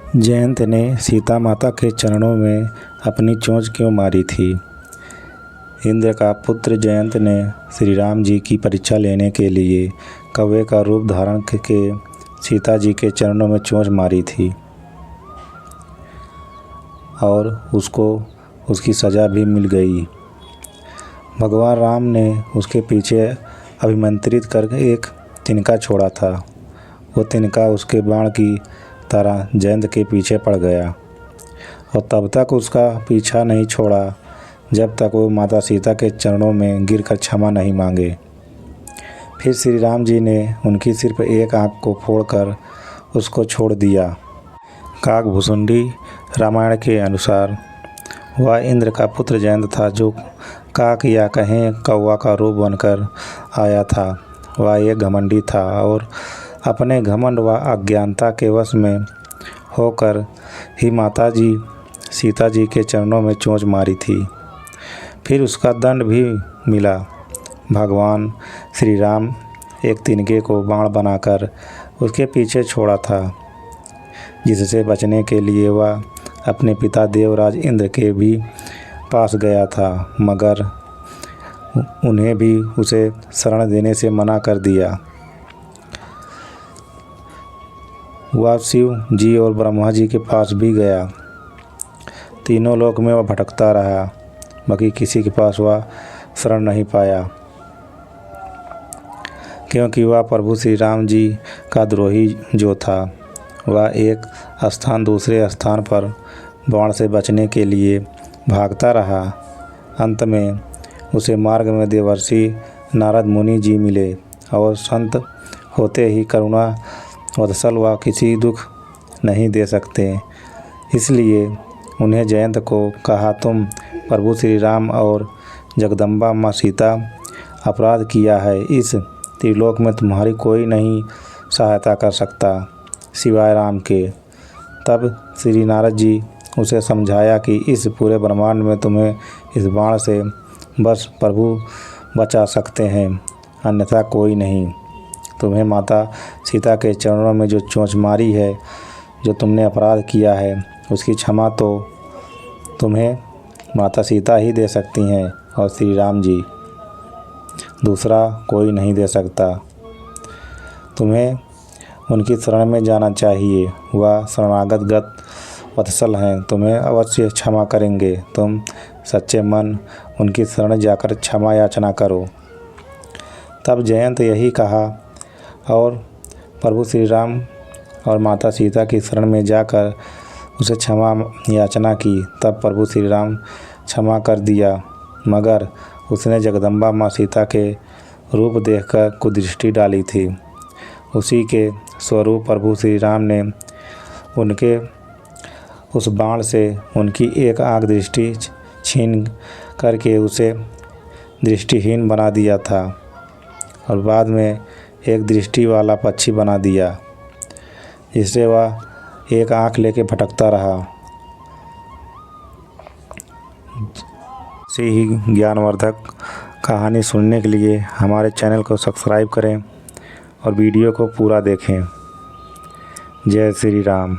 जयंत ने सीता माता के चरणों में अपनी चोंच क्यों मारी थी? इंद्र का पुत्र जयंत ने श्री राम जी की परीक्षा लेने के लिए कौवे का रूप धारण करके सीता जी के चरणों में चोंच मारी थी और उसको उसकी सज़ा भी मिल गई। भगवान राम ने उसके पीछे अभिमंत्रित कर एक तिनका छोड़ा था। वो तिनका उसके बाण की तरह जयंत के पीछे पड़ गया और तब तक उसका पीछा नहीं छोड़ा जब तक वो माता सीता के चरणों में गिरकर क्षमा नहीं मांगे। फिर श्री राम जी ने उनकी सिर्फ एक आँख को फोड़कर उसको छोड़ दिया। काकभुसुंडी रामायण के अनुसार वह इंद्र का पुत्र जयंत था जो काक या कहें कौवा का रूप बनकर आया था। वह एक घमंडी था और अपने घमंड व अज्ञानता के वश में होकर ही माता जी सीता जी के चरणों में चोंच मारी थी। फिर उसका दंड भी मिला। भगवान श्री राम एक तिनके को बाण बनाकर उसके पीछे छोड़ा था, जिससे बचने के लिए वह अपने पिता देवराज इंद्र के भी पास गया था, मगर उन्हें भी उसे शरण देने से मना कर दिया। वह शिव जी और ब्रह्मा जी के पास भी गया। तीनों लोक में वह भटकता रहा, बाकी किसी के पास वह शरण नहीं पाया, क्योंकि वह प्रभु श्री राम जी का द्रोही जो था। वह एक स्थान दूसरे स्थान पर बाण से बचने के लिए भागता रहा। अंत में उसे मार्ग में देवर्षि नारद मुनि जी मिले और संत होते ही करुणा वत्सल व किसी दुख नहीं दे सकते, इसलिए उन्हें जयंत को कहा, तुम प्रभु श्री राम और जगदम्बा माँ सीता अपराध किया है। इस त्रिलोक में तुम्हारी कोई नहीं सहायता कर सकता सिवाय राम के। तब श्री नारद जी उसे समझाया कि इस पूरे ब्रह्मांड में तुम्हें इस बाण से बस प्रभु बचा सकते हैं, अन्यथा कोई नहीं। तुम्हें माता सीता के चरणों में जो चोंच मारी है, जो तुमने अपराध किया है, उसकी क्षमा तो तुम्हें माता सीता ही दे सकती हैं और श्री राम जी, दूसरा कोई नहीं दे सकता। तुम्हें उनकी शरण में जाना चाहिए। वह शरणागत वत्सल हैं, तुम्हें अवश्य क्षमा करेंगे। तुम सच्चे मन उनकी शरण जाकर क्षमा याचना करो। तब जयंत यही कहा और प्रभु श्री राम और माता सीता की शरण में जाकर उसे क्षमा याचना की। तब प्रभु श्री राम क्षमा कर दिया, मगर उसने जगदम्बा माँ सीता के रूप देखकर कुदृष्टि डाली थी। उसी के स्वरूप प्रभु श्री राम ने उनके उस बाण से उनकी एक आँख दृष्टि छीन करके उसे दृष्टिहीन बना दिया था और बाद में एक दृष्टि वाला पक्षी बना दिया, जिससे वह एक आँख लेके भटकता रहा। ऐसी ही ज्ञानवर्धक कहानी सुनने के लिए हमारे चैनल को सब्सक्राइब करें और वीडियो को पूरा देखें। जय श्री राम।